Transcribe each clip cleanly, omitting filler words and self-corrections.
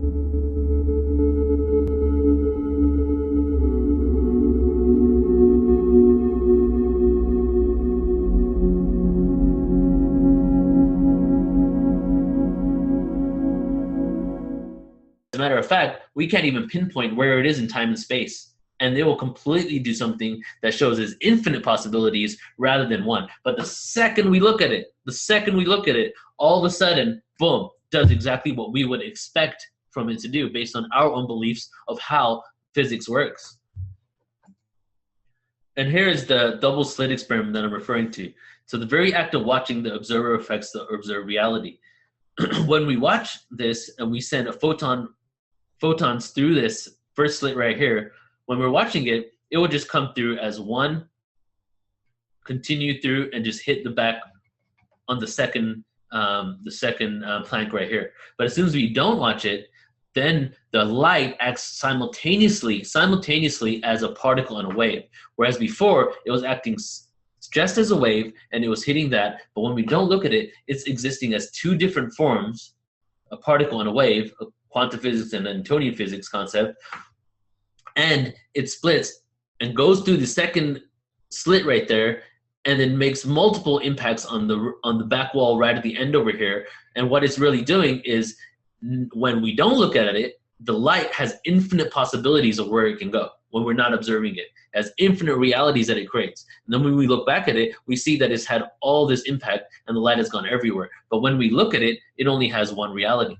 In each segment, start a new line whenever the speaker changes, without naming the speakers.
As a matter of fact, we can't even pinpoint where it is in time and space. And they will completely do something that shows us infinite possibilities rather than one. But the second we look at it, all of a sudden, boom, does exactly what we would expect from it to do based on our own beliefs of how physics works. And here is the double slit experiment that I'm referring to. So the very act of watching the observer affects the observed reality. When we watch this and we send photons through this first slit right here, when we're watching it, it will just come through as one, continue through, and just hit the back on the second plank right here. But as soon as we don't watch it, then the light acts simultaneously as a particle and a wave. Whereas before, it was acting just as a wave, and it was hitting that. But when we don't look at it, it's existing as two different forms, a particle and a wave, a quantum physics and a Newtonian physics concept. And it splits and goes through the second slit right there, and then makes multiple impacts on the back wall right at the end over here. And what it's really doing is, when we don't look at it, the light has infinite possibilities of where it can go when we're not observing it. It has infinite realities that it creates. And then when we look back at it, we see that it's had all this impact and the light has gone everywhere. But when we look at it, it only has one reality.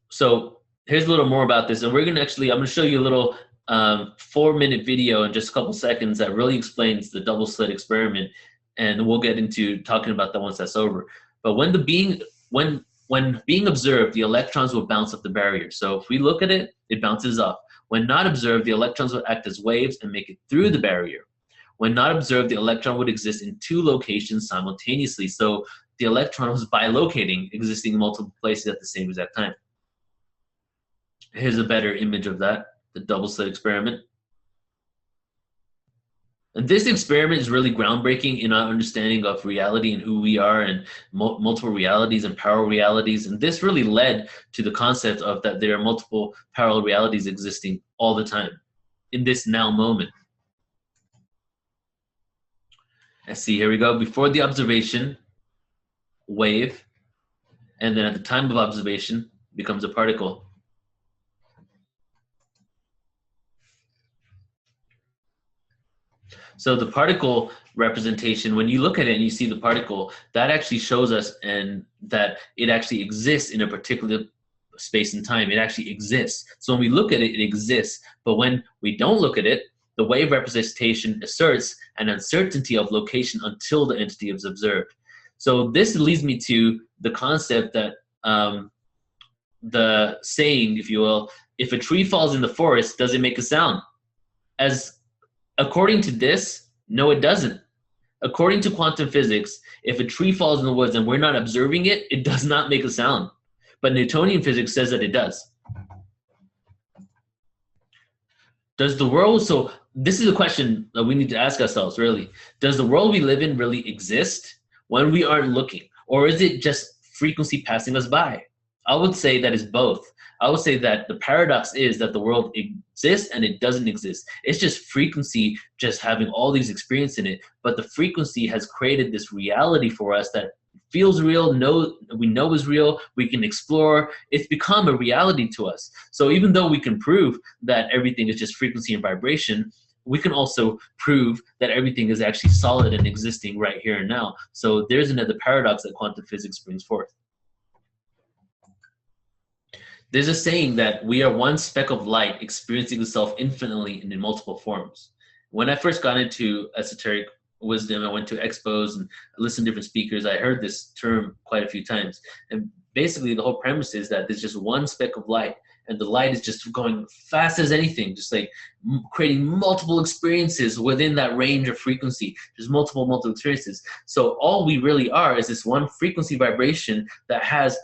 So here's a little more about this, and I'm going to show you a little 4-minute video in just a couple seconds that really explains the double slit experiment, and we'll get into talking about that once that's over. But when being observed, the electrons will bounce off the barrier. So if we look at it, it bounces off. When not observed, the electrons will act as waves and make it through the barrier. When not observed, the electron would exist in two locations simultaneously. So the electron was bilocating, existing in multiple places at the same exact time. Here's a better image of that, the double slit experiment. And this experiment is really groundbreaking in our understanding of reality and who we are, and multiple realities and parallel realities. And this really led to the concept of that there are multiple parallel realities existing all the time in this now moment. Let's see, here we go. Before the observation, wave, and then at the time of observation, becomes a particle. So the particle representation, when you look at it and you see the particle, that actually shows us and that it actually exists in a particular space and time. It actually exists. So when we look at it, it exists. But when we don't look at it, the wave representation asserts an uncertainty of location until the entity is observed. So this leads me to the concept that the saying, if you will, if a tree falls in the forest, does it make a sound? According to this, no, it doesn't. According to quantum physics, if a tree falls in the woods and we're not observing it, it does not make a sound. But Newtonian physics says that it does. Does the world, so this is a question that we need to ask ourselves, really. Does the world we live in really exist when we aren't looking? Or is it just frequency passing us by? I would say that it's both. I would say that the paradox is that the world exists and it doesn't exist. It's just frequency just having all these experiences in it, but the frequency has created this reality for us that feels real, we know is real, we can explore. It's become a reality to us. So even though we can prove that everything is just frequency and vibration, we can also prove that everything is actually solid and existing right here and now. So there's another paradox that quantum physics brings forth. There's a saying that we are one speck of light experiencing itself infinitely and in multiple forms. When I first got into esoteric wisdom, I went to expos and listened to different speakers. I heard this term quite a few times. And basically the whole premise is that there's just one speck of light, and the light is just going fast as anything, just like creating multiple experiences within that range of frequency. There's multiple experiences. So all we really are is this one frequency vibration that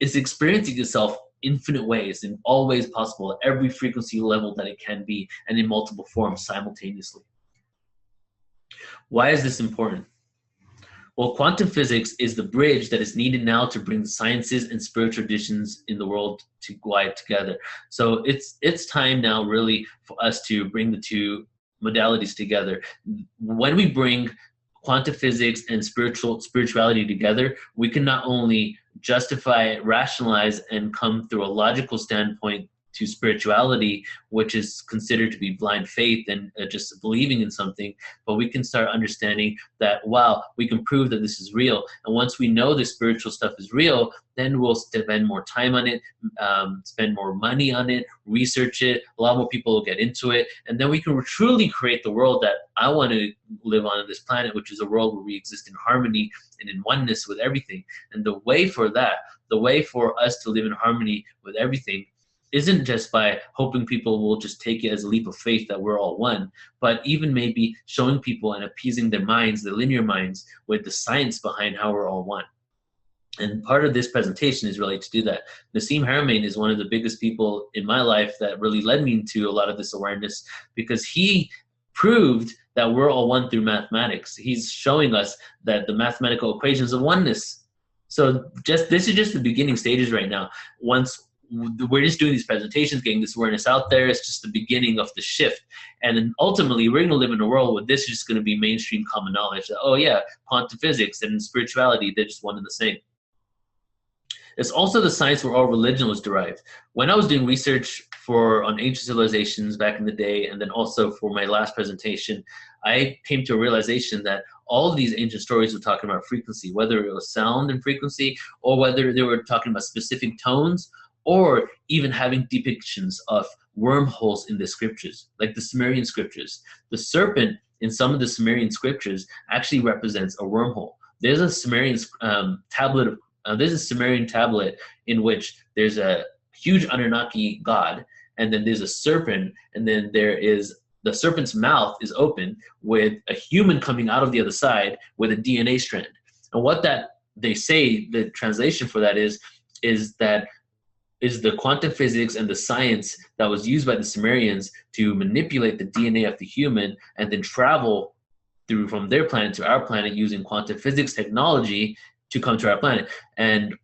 is experiencing itself infinite ways, in all ways possible, at every frequency level that it can be, and in multiple forms simultaneously. Why is this important? Well, quantum physics is the bridge that is needed now to bring the sciences and spiritual traditions in the world to glide together. So it's time now really for us to bring the two modalities together. When we bring quantum physics and spirituality together, we can not only justify, rationalize, and come through a logical standpoint to spirituality, which is considered to be blind faith and just believing in something, but we can start understanding that, wow, we can prove that this is real. And once we know the spiritual stuff is real, then we'll spend more time on it, spend more money on it, research it. A lot more people will get into it. And then we can truly create the world that I want to live on this planet, which is a world where we exist in harmony and in oneness with everything. And the way for that, the way for us to live in harmony with everything, isn't just by hoping people will just take it as a leap of faith that we're all one, but even maybe showing people and appeasing their minds, their linear minds, with the science behind how we're all one. And part of this presentation is really to do that. Nassim Haramein is one of the biggest people in my life that really led me into a lot of this awareness, because he proved that we're all one through mathematics. He's showing us that the mathematical equations of oneness. So this is just the beginning stages right now. Once we're just doing these presentations, getting this awareness out there, it's just the beginning of the shift. And then ultimately, we're going to live in a world where this is just going to be mainstream common knowledge. That, oh yeah, quantum physics and spirituality, they're just one and the same. It's also the science where all religion was derived. When I was doing research on ancient civilizations back in the day, and then also for my last presentation, I came to a realization that all of these ancient stories were talking about frequency, whether it was sound and frequency, or whether they were talking about specific tones, or even having depictions of wormholes in the scriptures, like the Sumerian scriptures. The serpent in some of the Sumerian scriptures actually represents a wormhole. There's a Sumerian tablet in which there's a huge Anunnaki god, and then there's a serpent, and then the serpent's mouth is open with a human coming out of the other side with a DNA strand. And what they say, the translation for that is the quantum physics and the science that was used by the Sumerians to manipulate the DNA of the human and then travel through from their planet to our planet using quantum physics technology to come to our planet. And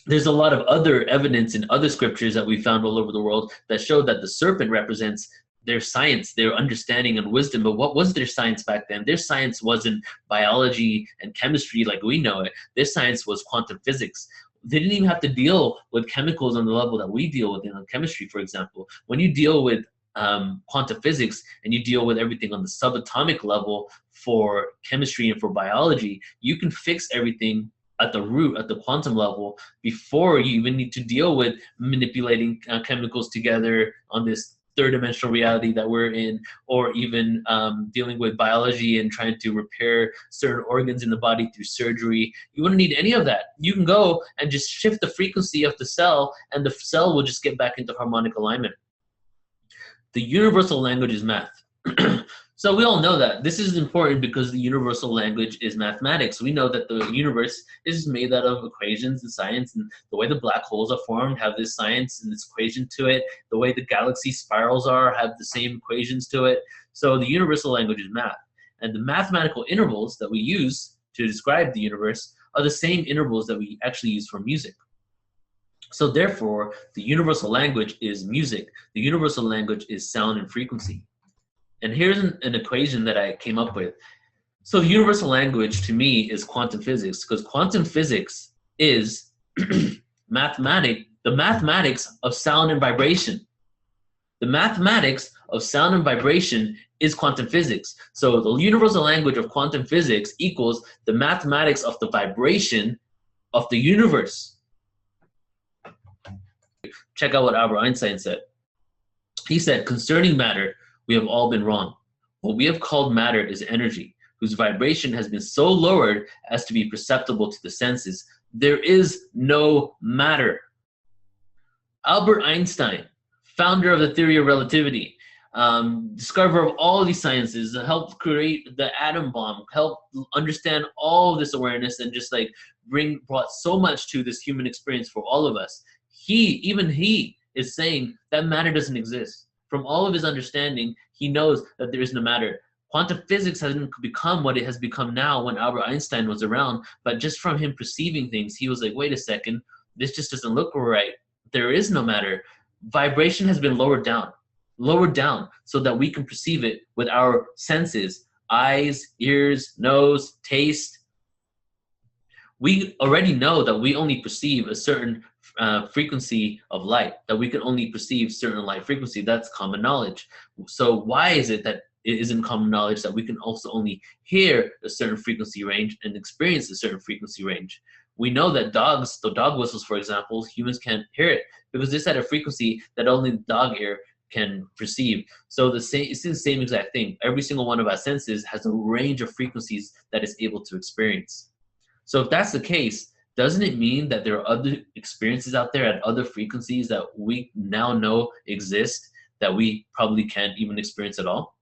there's a lot of other evidence in other scriptures that we found all over the world that show that the serpent represents their science, their understanding and wisdom. But what was their science back then? Their science wasn't biology and chemistry like we know it. Their science was quantum physics. They didn't even have to deal with chemicals on the level that we deal with in chemistry, for example. When you deal with quantum physics and you deal with everything on the subatomic level for chemistry and for biology, you can fix everything at the root, at the quantum level, before you even need to deal with manipulating chemicals together on this third-dimensional reality that we're in, or even dealing with biology and trying to repair certain organs in the body through surgery. You wouldn't need any of that. You can go and just shift the frequency of the cell, and the cell will just get back into harmonic alignment. The universal language is math. So we all know that. This is important because the universal language is mathematics. We know that the universe is made out of equations and science, and the way the black holes are formed have this science and this equation to it. The way the galaxy spirals have the same equations to it. So the universal language is math. And the mathematical intervals that we use to describe the universe are the same intervals that we actually use for music. So therefore, the universal language is music. The universal language is sound and frequency. And here's an equation that I came up with. So the universal language to me is quantum physics, because quantum physics is the mathematics of sound and vibration. The mathematics of sound and vibration is quantum physics. So the universal language of quantum physics equals the mathematics of the vibration of the universe. Check out what Albert Einstein said. He said, concerning matter, we have all been wrong. What we have called matter is energy, whose vibration has been so lowered as to be perceptible to the senses. There is no matter. Albert Einstein, founder of the theory of relativity, discoverer of all these sciences, helped create the atom bomb, helped understand all of this awareness, and just like brought so much to this human experience for all of us. Even he is saying that matter doesn't exist. From all of his understanding, he knows that there is no matter. Quantum physics hasn't become what it has become now when Albert Einstein was around, but just from him perceiving things, he was like, wait a second, this just doesn't look right. There is no matter. Vibration has been lowered down so that we can perceive it with our senses, eyes, ears, nose, taste. We already know that we only perceive a certain frequency of light, that we can only perceive certain light frequency. That's common knowledge. So why is it that it isn't common knowledge that we can also only hear a certain frequency range and experience a certain frequency range? We know that dogs, the dog whistles, for example, humans can't hear it because it's at a frequency that only the dog ear can perceive. So it's the same exact thing. Every single one of our senses has a range of frequencies that it's able to experience. So if that's the case, doesn't it mean that there are other experiences out there at other frequencies that we now know exist that we probably can't even experience at all?